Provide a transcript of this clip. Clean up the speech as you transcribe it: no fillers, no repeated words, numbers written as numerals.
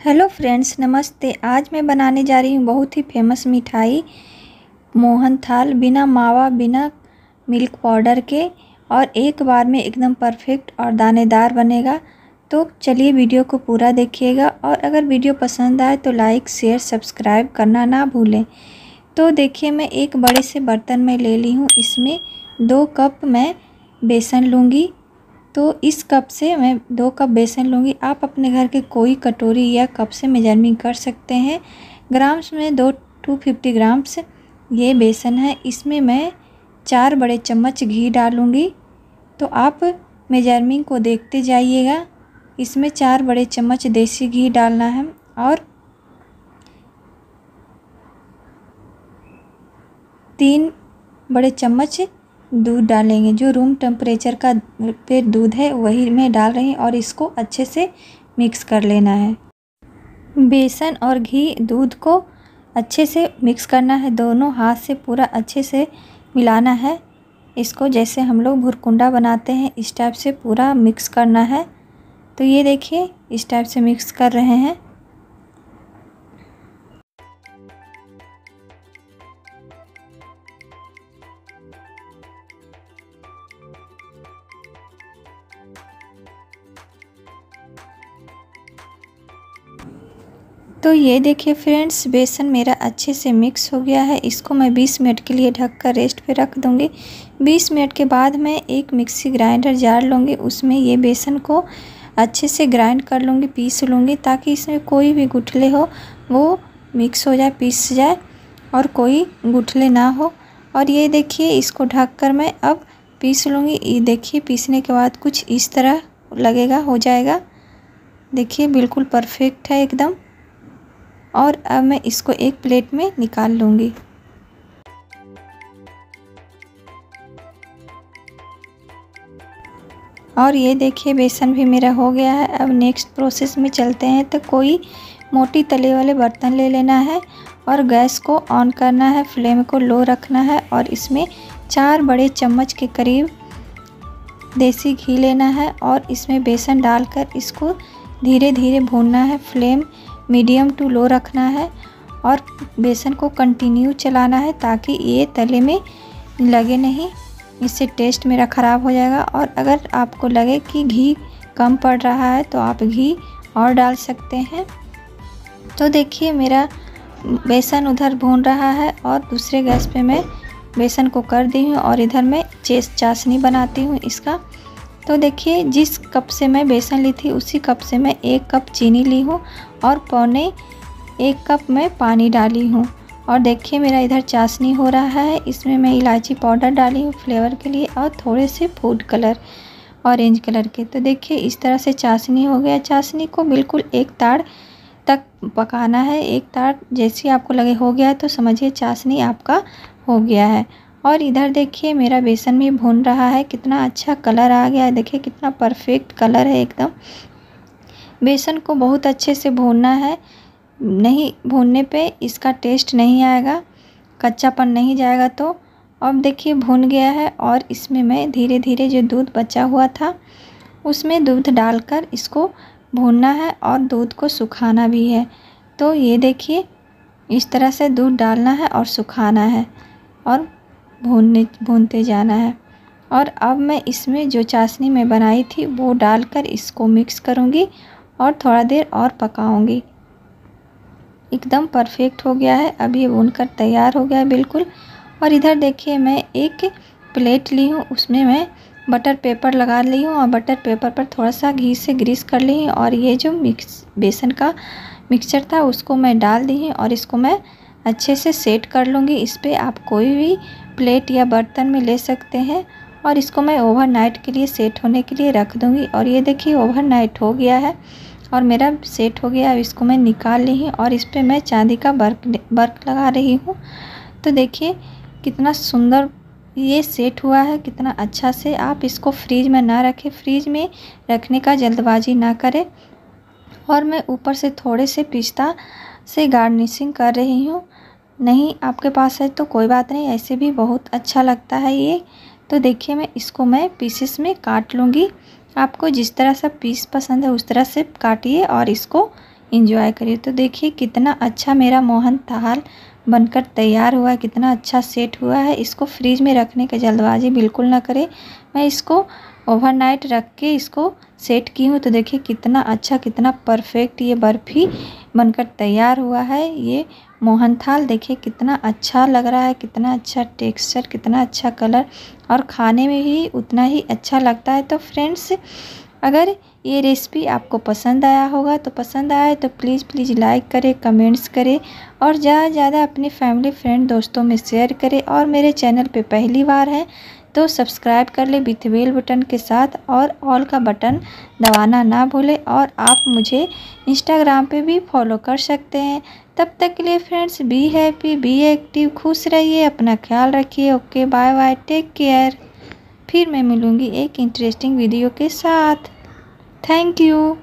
Hello friends, नमस्ते। आज मैं बनाने जा रही हूँ बहुत ही फेमस मिठाई मोहन थाल, बिना मावा बिना मिल्क पाउडर के, और एक बार में एकदम परफेक्ट और दानेदार बनेगा। तो चलिए वीडियो को पूरा देखिएगा, और अगर वीडियो पसंद आए तो लाइक शेयर सब्सक्राइब करना ना भूलें। तो देखिए, मैं एक बड़े से बर्तन में ले ली हूँ। इसमें 2 कप मैं बेसन लूँगी। तो इस कप से मैं 2 कप बेसन लूँगी। आप अपने घर के कोई कटोरी या कप से मेजरमेंट कर सकते हैं। ग्राम्स में 250 ग्राम्स ये बेसन है। इसमें मैं 4 बड़े चम्मच घी डालूँगी। तो आप मेजरमेंट को देखते जाइएगा। इसमें 4 बड़े चम्मच देसी घी डालना है, और 3 बड़े चम्मच दूध डालेंगे। जो रूम टेम्परेचर का पे दूध है वही मैं डाल रही हूँ, और इसको अच्छे से मिक्स कर लेना है। बेसन और घी दूध को अच्छे से मिक्स करना है। दोनों हाथ से पूरा अच्छे से मिलाना है। इसको जैसे हम लोग भुरकुंडा बनाते हैं इस टाइप से पूरा मिक्स करना है। तो ये देखिए, इस टाइप से मिक्स कर रहे हैं। तो ये देखिए फ्रेंड्स, बेसन मेरा अच्छे से मिक्स हो गया है। इसको मैं 20 मिनट के लिए ढक कर रेस्ट पे रख दूँगी। 20 मिनट के बाद मैं एक मिक्सी ग्राइंडर जार लूँगी। उसमें ये बेसन को अच्छे से ग्राइंड कर लूँगी, पीस लूँगी, ताकि इसमें कोई भी गुठले हो वो मिक्स हो जाए, पीस जाए, और कोई गुठले ना हो। और ये देखिए, इसको ढक कर मैं अब पीस लूँगी। ये देखिए, पीसने के बाद कुछ इस तरह लगेगा, हो जाएगा। देखिए, बिल्कुल परफेक्ट है एकदम। और अब मैं इसको एक प्लेट में निकाल लूँगी। और ये देखिए, बेसन भी मेरा हो गया है। अब नेक्स्ट प्रोसेस में चलते हैं। तो कोई मोटी तले वाले बर्तन ले लेना है, और गैस को ऑन करना है, फ्लेम को लो रखना है, और इसमें 4 बड़े चम्मच के करीब देसी घी लेना है, और इसमें बेसन डालकर इसको धीरे धीरे भूनना है। फ्लेम मीडियम टू लो रखना है, और बेसन को कंटिन्यू चलाना है, ताकि ये तले में लगे नहीं। इससे टेस्ट मेरा ख़राब हो जाएगा। और अगर आपको लगे कि घी कम पड़ रहा है तो आप घी और डाल सकते हैं। तो देखिए, मेरा बेसन उधर भून रहा है, और दूसरे गैस पे मैं बेसन को कर दी हूँ, और इधर मैं चाशनी बनाती हूँ इसका। तो देखिए, जिस कप से मैं बेसन ली थी उसी कप से मैं 1 कप चीनी ली हूँ, और 1 कप मैं पानी डाली हूँ। और देखिए, मेरा इधर चाशनी हो रहा है। इसमें मैं इलायची पाउडर डाली हूँ फ्लेवर के लिए, और थोड़े से फूड कलर ऑरेंज कलर के। तो देखिए, इस तरह से चाशनी हो गया। चाशनी को बिल्कुल एक ताड़ तक पकाना है। एक ताड़ जैसे आपको लगे हो गया है तो समझिए चाशनी आपका हो गया है। और इधर देखिए, मेरा बेसन भी भून रहा है। कितना अच्छा कलर आ गया है। देखिए, कितना परफेक्ट कलर है एकदम। बेसन को बहुत अच्छे से भूनना है। नहीं भूनने पे इसका टेस्ट नहीं आएगा, कच्चापन नहीं जाएगा। तो अब देखिए, भून गया है, और इसमें मैं धीरे धीरे जो दूध बचा हुआ था उसमें दूध डालकर इसको भूनना है, और दूध को सुखाना भी है। तो ये देखिए, इस तरह से दूध डालना है और सुखाना है, और भूनते जाना है। और अब मैं इसमें जो चाशनी मैं बनाई थी वो डालकर इसको मिक्स करूँगी, और थोड़ा देर और पकाऊँगी। एकदम परफेक्ट हो गया है। अब ये भूनकर तैयार हो गया है बिल्कुल। और इधर देखिए, मैं एक प्लेट ली हूँ, उसमें मैं बटर पेपर लगा ली हूँ, और बटर पेपर पर थोड़ा सा घी से ग्रीस कर ली हूँ। और ये जो बेसन का मिक्सचर था उसको मैं डाल दी हूँ, और इसको मैं अच्छे से सेट कर लूँगी। इस पर आप कोई भी प्लेट या बर्तन में ले सकते हैं, और इसको मैं ओवरनाइट के लिए सेट होने के लिए रख दूँगी। और ये देखिए, ओवरनाइट हो गया है और मेरा सेट हो गया। अब इसको मैं निकाल ली हूँ, और इस पे मैं चांदी का वर्क लगा रही हूँ। तो देखिए, कितना सुंदर ये सेट हुआ है, कितना अच्छा से। आप इसको फ्रीज में ना रखें, फ्रीज में रखने का जल्दबाजी ना करें। और मैं ऊपर से थोड़े से पिस्ता से गार्निशिंग कर रही हूँ। नहीं आपके पास है तो कोई बात नहीं, ऐसे भी बहुत अच्छा लगता है ये। तो देखिए, इसको मैं पीसेस में काट लूँगी। आपको जिस तरह से पीस पसंद है उस तरह से काटिए, और इसको इंजॉय करिए। तो देखिए कितना अच्छा मेरा मोहन थाल बनकर तैयार हुआ है, कितना अच्छा सेट हुआ है। इसको फ्रिज में रखने की जल्दबाजी बिल्कुल ना करें। मैं इसको ओवरनाइट रख के इसको सेट की हूँ। तो देखिए कितना अच्छा, कितना परफेक्ट ये बर्फ़ी बनकर तैयार हुआ है। ये मोहन थाल देखिए कितना अच्छा लग रहा है, कितना अच्छा टेक्सचर, कितना अच्छा कलर, और खाने में भी उतना ही अच्छा लगता है। तो फ्रेंड्स, अगर ये रेसिपी आपको पसंद आया होगा तो पसंद आए तो प्लीज़ लाइक करें, कमेंट्स करें, और ज़्यादा से ज़्यादा अपनी फैमिली फ्रेंड दोस्तों में शेयर करें। और मेरे चैनल पे पहली बार है तो सब्सक्राइब कर ले विथ बेल बटन के साथ, और ऑल का बटन दबाना ना भूलें। और आप मुझे इंस्टाग्राम पे भी फॉलो कर सकते हैं। तब तक के लिए friends, be happy, be active, खुश रहिए, अपना ख्याल रखिए। Okay, bye bye, take care. फिर मैं मिलूँगी एक इंटरेस्टिंग वीडियो के साथ। Thank you.